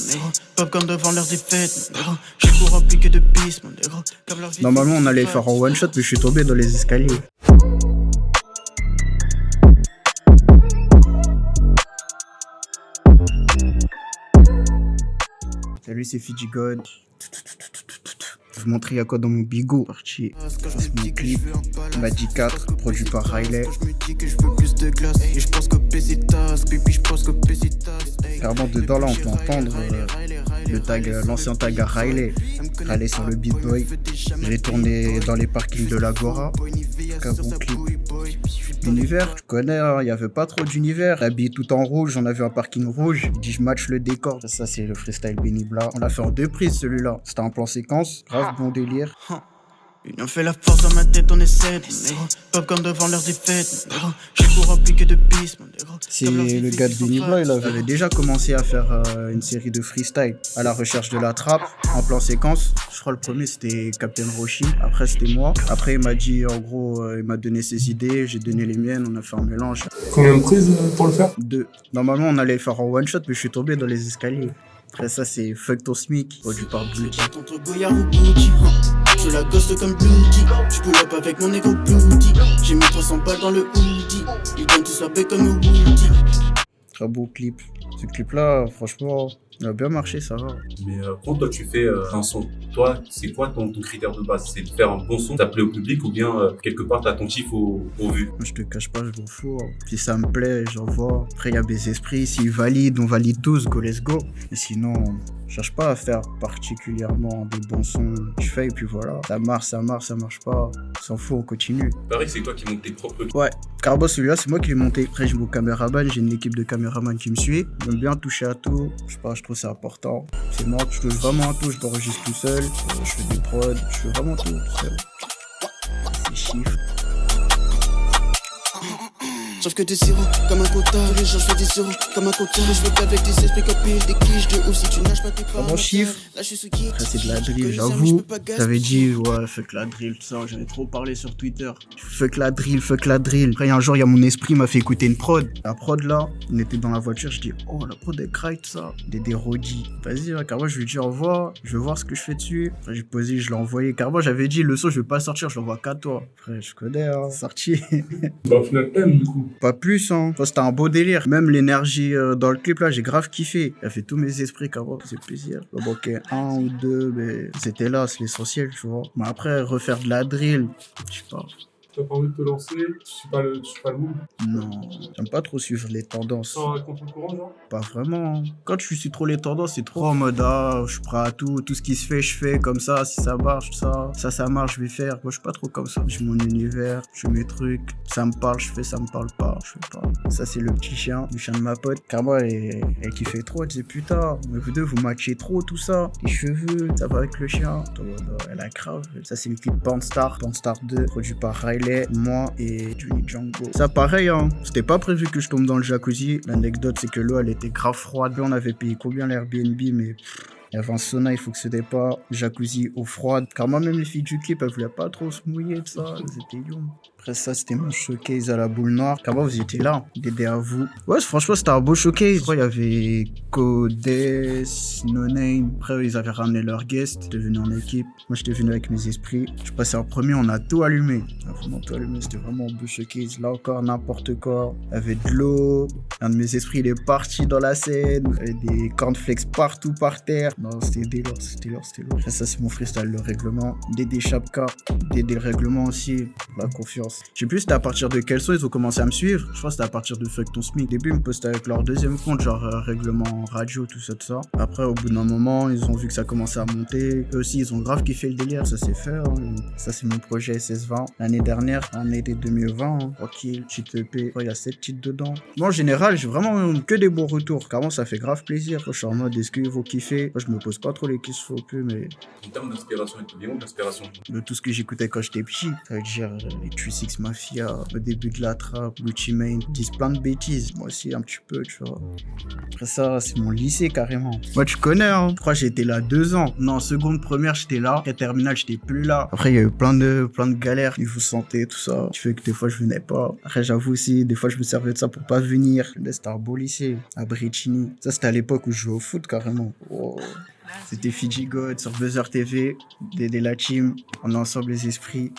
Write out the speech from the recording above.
négro. Pop comme devant leurs défaites, mon négro. J'ai pour rempli que de pistes, mon négro. Comme leur vie. Normalement, on allait faire en one shot, mais je suis tombé dans les escaliers. Salut, c'est Fiji God. Je vous montrer à quoi dans mon bigot. Parti. C'est mon clip. Magic 4, produit par Riley. Clairement, dedans, là, on peut entendre le tag, l'ancien tag à Riley. Riley sur le Beat Boy. J'ai tourné dans les parkings de l'Agora. Un bon clip. L'univers, tu connais, il n'y avait pas trop d'univers. Habillé tout en rouge, on avait un parking rouge. Il dit, je match le décor. Ça, c'est le freestyle Benny Bla. On l'a fait en 2 prises, celui-là. C'était un plan séquence. Grave bon délire. L'union fait la force dans ma tête, on essaie, mon négro. Pop comme devant leurs défaites, mon négro. J'ai pour rempli que de pistes, mon négro. C'est le gars de Benny Bla, il avait déjà commencé à faire une série de freestyle à la recherche de la trappe en plan séquence. Je crois le premier c'était Captain Roshi, après c'était moi. Après il m'a dit, en gros, il m'a donné ses idées, j'ai donné les miennes, on a fait un mélange. Combien de prises pour le faire? 2. Normalement on allait le faire en one shot, mais je suis tombé dans les escaliers. Après ça c'est Fuck Ton Smic, produit par Bloody. Contre Goyard ou Booty, je la ghost comme Bloody. Je pull up avec mon ego Bloody. J'ai mis 300 balles dans le hoodie. Ils donnent tous la paix comme Woody. Très beau clip. Ce clip là, franchement, il a bien marché, ça va. Mais quand toi tu fais un son, toi c'est quoi ton critère de base? C'est de faire un bon son, t'appeler au public ou bien quelque part t'es attentif au vu? Moi je te cache pas, je m'en fous. Si ça me plaît, j'envoie. Après il y a mes esprits, s'ils valident, on valide tous, go let's go. Et sinon, je cherche pas à faire particulièrement des bons sons. Je fais et puis voilà. Ça marche, ça marche pas. On s'en fout, on continue. Pareil, c'est toi qui montes tes propres trucs. Ouais, Carbo celui-là c'est moi qui l'ai monté. Après j'ai mon caméraman, j'ai une équipe de caméramans qui me suit. J'aime bien toucher à tout. Je sais pas, je trouve c'est important. C'est moi, je touche vraiment à tout, je t'enregistre tout seul. Je fais des prods, je fais vraiment tout seul. C'est chiffres. Sauf que des sirops comme un quota. Les gens je fais des sirops comme un quota. Je veux qu'avec des esprits copiles, des quiches de ouf. Si tu nages pas tes parents. Bon chiffre. Là je suis sous qui. Après c'est de la drill, j'avoue. J'avais dit ouais fuck la drill, tout ça. J'avais trop parlé sur Twitter. Fuck la drill, fuck la drill. Après un jour il y a mon esprit m'a fait écouter une prod. La prod là, on était dans la voiture, je dis oh la prod est cry tout ça. Des rodis. Vas-y Carbo, je lui dis au revoir. Je veux voir ce que je fais dessus. Après j'ai posé, je l'ai envoyé. Carbo j'avais dit le son je vais pas sortir, je l'envoie qu'à toi. Après je connais hein, sorti. Bah au final t'aimes du coup. Pas plus hein. C'était un beau délire. Même l'énergie dans le clip là, j'ai grave kiffé. Il a fait tous mes esprits Carbo, c'est plaisir. Il manquait 1 ou 2, mais c'était là, c'est l'essentiel, tu vois. Mais après, refaire de la drill, je sais pas. T'as pas envie de te lancer? Tu suis pas le move? Non, j'aime pas trop suivre les tendances. Sans un contre-courant, genre? Pas vraiment. Quand je suis trop les tendances, c'est trop en mode ah, je suis prêt à tout ce qui se fait, je fais comme ça, si ça marche, ça marche, je vais faire. Moi, je suis pas trop comme ça. J'ai mon univers, je fais mes trucs, ça me parle, je fais, ça me parle pas, je fais pas. Ça, c'est le petit chien, le chien de ma pote. Car moi, elle kiffait trop, elle disait putain, mais vous deux, vous matchez trop, tout ça. Les cheveux, ça va avec le chien. Elle a grave. Ça, c'est le clip Pornstar 2, produit par Riley. Moi et Johnny Django. Ça pareil hein, c'était pas prévu que je tombe dans le jacuzzi. L'anecdote c'est que l'eau elle était grave froide. On avait payé combien l'Airbnb mais il y avait un sauna, il faut que c'était pas jacuzzi eau froide. Car moi même les filles du clip elles voulaient pas trop se mouiller de ça, elles étaient young. Après ça c'était mon showcase à la boule noire. Car moi vous étiez là, Dédé à vous. Ouais franchement c'était un beau showcase. Après il y avait Codes, No Name. Après ils avaient ramené leurs guests, j'étais venu en équipe. Moi j'étais venu avec mes esprits. Je passais en premier, on a tout allumé. On a vraiment tout allumé, c'était vraiment un beau showcase. Là encore n'importe quoi. Il y avait de l'eau. Un de mes esprits il est parti dans la scène. Il y avait des cornflakes partout par terre. Non c'était délire, c'était lourd. Après ça c'est mon freestyle, le règlement. Dédé Chapka, Dédé le règlement aussi. La confiance. Je sais plus c'était à partir de quel son ils ont commencé à me suivre. Je crois que c'était à partir de Fuck Ton Smic. Au début ils me postaient avec leur deuxième compte, genre règlement radio, tout ça. Après au bout d'un moment ils ont vu que ça commençait à monter. Eux aussi ils ont grave kiffé le délire, ça s'est fait. Hein. Ça c'est mon projet SS20. L'année dernière, en été 2020, hein. Tranquille, cheat EP. Il y a 7 titres dedans. Moi en général j'ai vraiment que des bons retours. Car moi ça fait grave plaisir. Je suis en mode est-ce que vous kiffez? Moi, je je me pose pas trop les questions plus, mais En termes d'inspiration, il te vient où l'inspiration? de tout ce que j'écoutais quand j'étais petit, ça veut dire les 3-6 Mafia, au début de la trappe, Gucci Mane, ils disent plein de bêtises, moi aussi un petit peu, tu vois. Après ça, c'est mon lycée carrément. Moi, tu connais, hein. Je crois que j'étais là 2 ans. Non, seconde, première, j'étais là. Après terminale, j'étais plus là. Après, il y a eu plein de galères, niveau santé, tout ça, qui fait que des fois, je venais pas. Après, j'avoue aussi, des fois, je me servais de ça pour pas venir. C'était un beau lycée, à Bricini. Ça, c'était à l'époque où je jouais au foot carrément. Oh. C'était Fiji God sur Buzzer TV, Dédé la team, on est ensemble les esprits.